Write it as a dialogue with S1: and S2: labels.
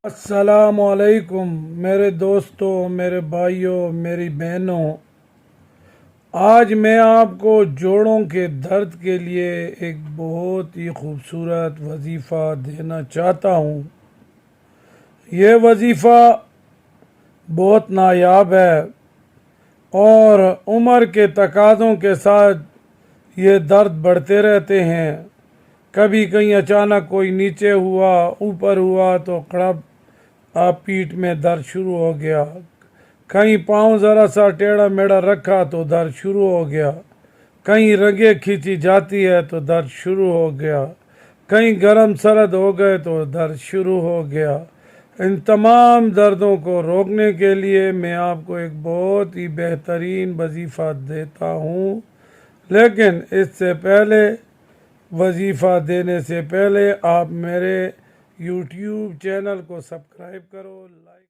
S1: अस्सलामुअलैकुम मेरे दोस्तों, मेरे भाइयों, मेरी बहनों। आज मैं आपको जोड़ों के दर्द के लिए एक बहुत ही खूबसूरत वजीफ़ा देना चाहता हूँ। ये वजीफ़ा बहुत नायाब है और उम्र के तकाज़ों के साथ ये दर्द बढ़ते रहते हैं। कभी कहीं अचानक कोई नीचे हुआ, ऊपर हुआ तो कड़प आप पीठ में दर्द शुरू हो गया। कहीं पाँव ज़रा सा टेढ़ा मेढ़ा रखा तो दर्द शुरू हो गया। कहीं रगें खींची जाती है तो दर्द शुरू हो गया। कहीं गर्म सर्द हो गए तो दर्द शुरू हो गया। इन तमाम दर्दों को रोकने के लिए मैं आपको एक बहुत ही बेहतरीन वजीफ़ा देता हूँ। लेकिन इससे पहले, वजीफ़ा देने से पहले आप मेरे यूट्यूब चैनल को सब्सक्राइब करो, लाइक